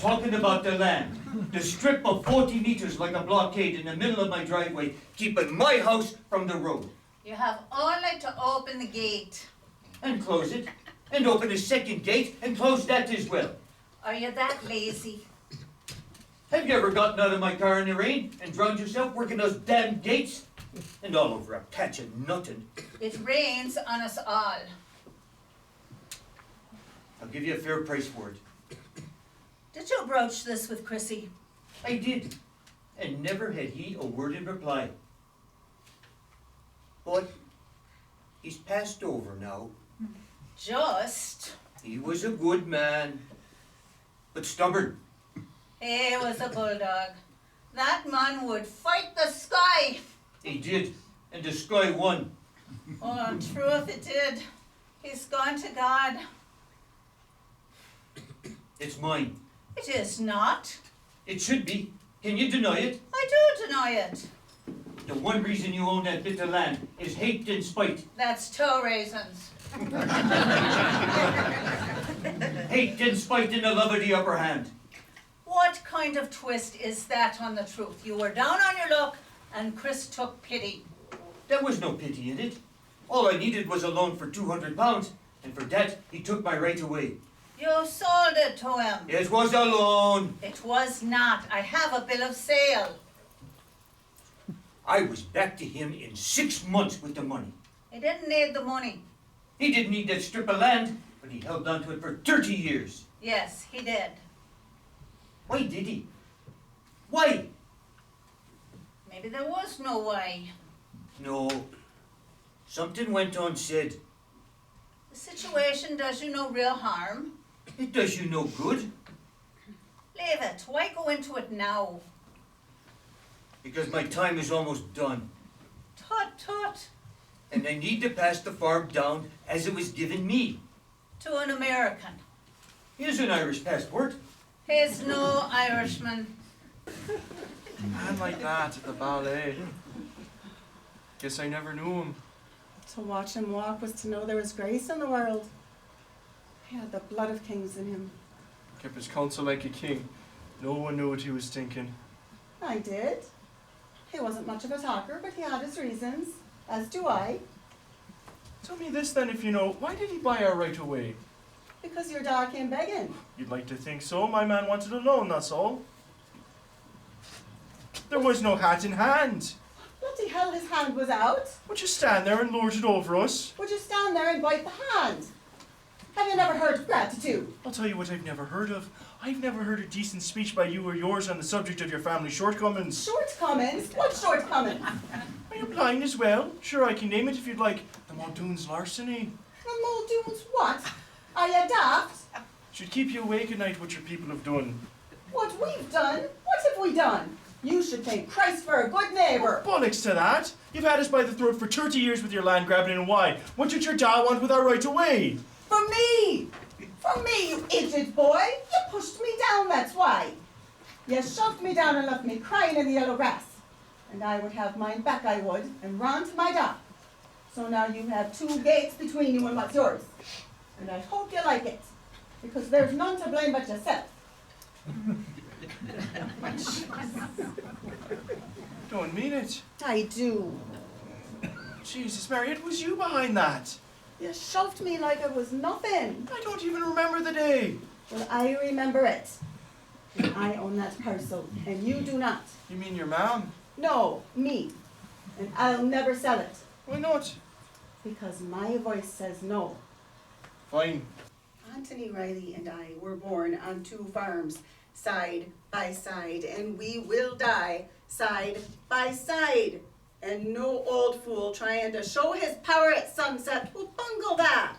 talking about the land. The strip of 40 meters like a blockade in the middle of my driveway, keeping my house from the road. You have only to open the gate. And close it. And open a second gate and close that as well. Are you that lazy? Have you ever gotten out of my car in the rain and drowned yourself working those damn gates? And all over a patch of nothing. It rains on us all. I'll give you a fair price for it. Did you broach this with Chrissy? I did. And never had he a word in reply. But he's passed over now. Just? He was a good man, but stubborn. He was a bulldog. That man would fight the sky. He did, and the sky won. Oh, in truth it did. He's gone to God. It's mine. It is not. It should be. Can you deny it? I do deny it. The one reason you own that bit of land is hate and spite. That's 2 reasons. Hate and spite and the love of the upper hand. What kind of twist is that on the truth? You were down on your luck and Chris took pity. There was no pity in it. All I needed was a loan for £200, and for that he took my right away. You sold it to him. It was a loan. It was not. I have a bill of sale. I was back to him in 6 months with the money. He didn't need the money. He didn't need that strip of land, but he held on to it for 30 years. Yes, he did. Why did he? Why? Maybe there was no why. No. Something went unsaid. The situation does you no real harm. It does you no good. Leave it. Why go into it now? Because my time is almost done. Tut, tut. And I need to pass the farm down as it was given me. To an American. Here's an Irish passport. He's no Irishman. A man like that at the ballet. Guess I never knew him. To watch him walk was to know there was grace in the world. He had the blood of kings in him. Kept his counsel like a king. No one knew what he was thinking. I did. He wasn't much of a talker, but he had his reasons, as do I. Tell me this then, if you know, why did he buy our right away? Because your dad came begging. You'd like to think so. My man wanted a loan, that's all. There was no hat in hand. Bloody hell, his hand was out. Would you stand there and lord it over us? Would you stand there and bite the hand? Have you never heard of gratitude? I'll tell you what I've never heard of. I've never heard a decent speech by you or yours on the subject of your family shortcomings. Shortcomings? What shortcomings? Are you blind as well? Sure, I can name it if you'd like. The Muldoon's larceny. The Muldoons what? Are you daft? Should keep you awake at night what your people have done. What we've done? What have we done? You should thank Christ for a good neighbour. Bollocks to that. You've had us by the throat for 30 years with your land grabbing, and why? What did your da want with our right away? For me! For me, you idiot boy! You pushed me down, that's why. You shoved me down and left me crying in the yellow grass. And I would have mine back, I would, and run to my da. So now you have 2 gates between you and what's yours. And I hope you like it, because there's none to blame but yourself. Don't mean it. I do. Jesus, Mary, it was you behind that. You shoved me like it was nothing. I don't even remember the day. Well, I remember it. And I own that parcel, and you do not. You mean your mom? No, me. And I'll never sell it. Why not? Because my voice says no. Fine. Anthony Riley and I were born on 2 farms, side by side, and we will die side by side. And no old fool trying to show his power at sunset will bungle that.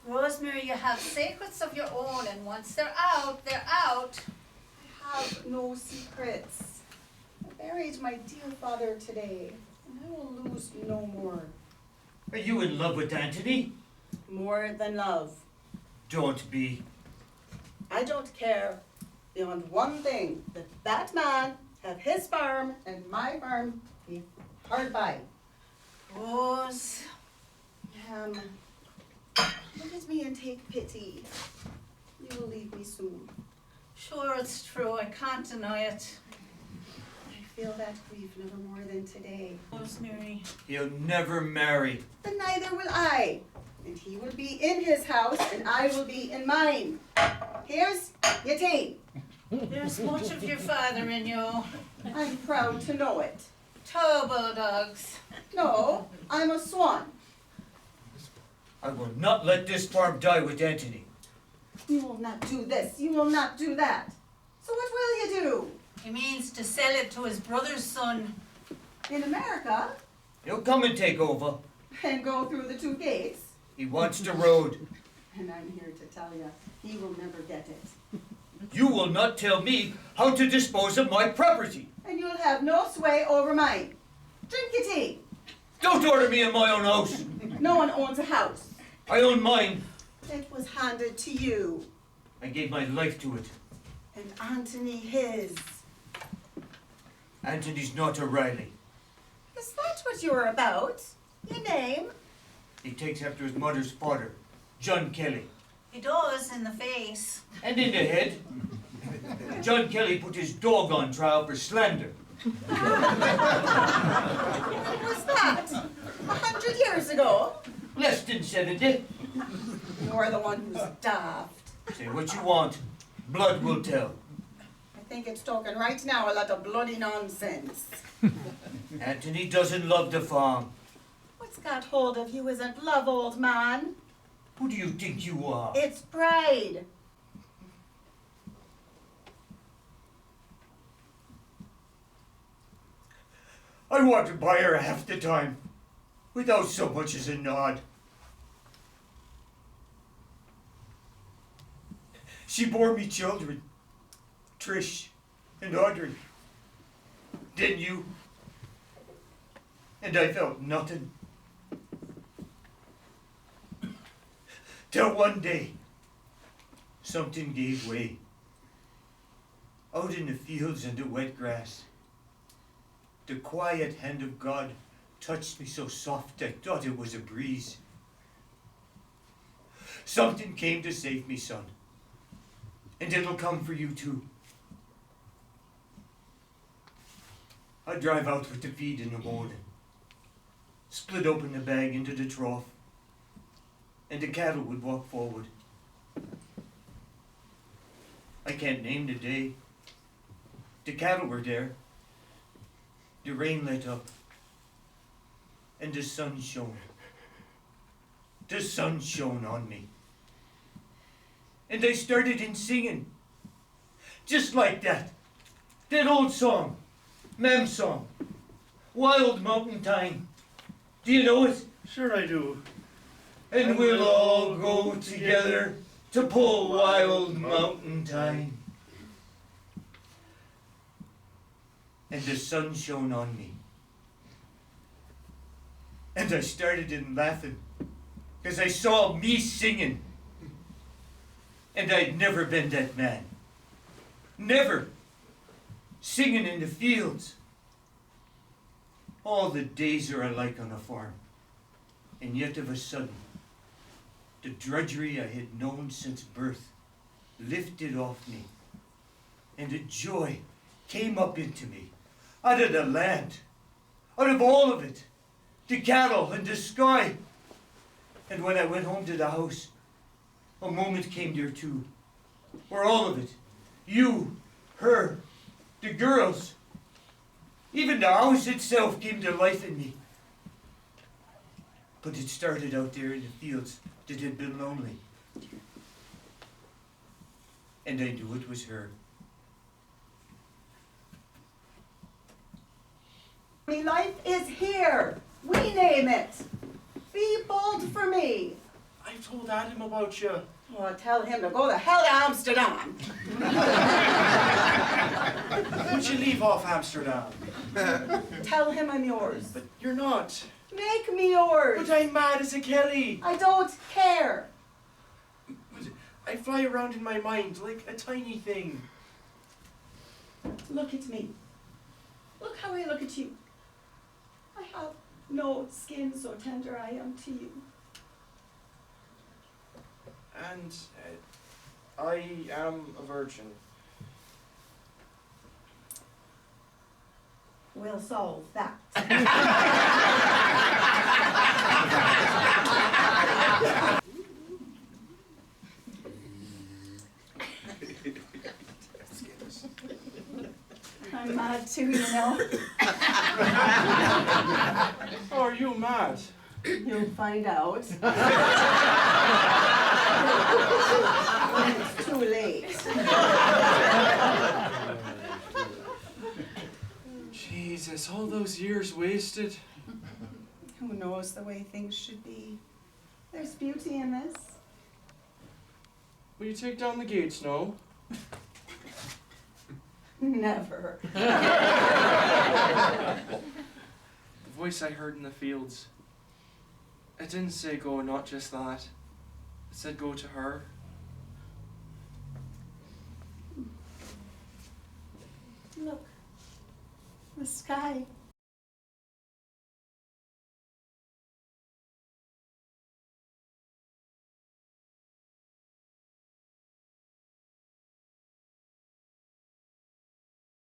Rosemary, you have secrets of your own, and once they're out, they're out. I have no secrets. I buried my dear father today, and I will lose no more. Are you in love with Anthony? More than love. Don't be. I don't care beyond one thing, that that man have his farm and my farm be hard by. Rose. Look at me and take pity. You will leave me soon. Sure, it's true. I can't deny it. I feel that grief never more than today. Rosemary. He'll never marry. Then neither will I. And he will be in his house, and I will be in mine. Here's your tea. There's much of your father in you. I'm proud to know it. Two bulldogs. No, I'm a swan. I will not let this farm die with Anthony. You will not do this. You will not do that. So what will you do? He means to sell it to his brother's son. In America? He'll come and take over. And go through the 2 gates? He wants the road. And I'm here to tell you, he will never get it. You will not tell me how to dispose of my property. And you'll have no sway over mine. Drink your tea. Don't order me in my own house. No one owns a house. I own mine. It was handed to you. I gave my life to it. And Anthony his. Anthony's not O'Reilly. Is that what you're about? Your name? He takes after his mother's father, John Kelly. He does in the face. And in the head, John Kelly put his dog on trial for slander. When was that? 100 years ago? Less than 70. You're the one who's daft. Say what you want. Blood will tell. I think it's talking right now a lot of bloody nonsense. Anthony doesn't love the farm. What's got hold of you isn't love, old man. Who do you think you are? It's pride. I want to buy her half the time, without so much as a nod. She bore me children, Trish and Audrey. Didn't you? And I felt nothing. Till one day, something gave way. Out in the fields and the wet grass, the quiet hand of God touched me so soft I thought it was a breeze. Something came to save me, son. And it'll come for you too. I'd drive out with the feed in the morning, split open the bag into the trough, and the cattle would walk forward. I can't name the day. The cattle were there. The rain let up, and the sun shone. The sun shone on me. And I started in singing, just like that. That old song, Mam's song, Wild Mountain Time. Do you know it? Sure I do. And we'll all go together to pull Wild Mountain Time. And the sun shone on me. And I started in laughing, because I saw me singing. And I'd never been that man. Never. Singing in the fields. All the days are alike on a farm. And yet of a sudden, the drudgery I had known since birth lifted off me. And a joy came up into me. Out of the land. Out of all of it. The cattle and the sky. And when I went home to the house, a moment came there too, where all of it, you, her, the girls, even the house itself came to life in me. But it started out there in the fields that had been lonely. And I knew it was her. My life is here. We name it. Be bold for me. I told Adam about you. Oh, tell him to go the hell to Amsterdam. Would you leave off Amsterdam? Tell him I'm yours. But you're not. Make me yours. But I'm mad as a Kelly. I don't care. But I fly around in my mind like a tiny thing. Look at me. Look how I look at you. I have no skin so tender I am to you. And I am a virgin. We'll solve that. I'm mad too, you know. Oh, are you mad? You'll find out. When it's too late. Jesus, all those years wasted. Who knows the way things should be? There's beauty in this. Will you take down the gates now? Never. The voice I heard in the fields. It didn't say go, not just that. It said go to her. Look, the sky.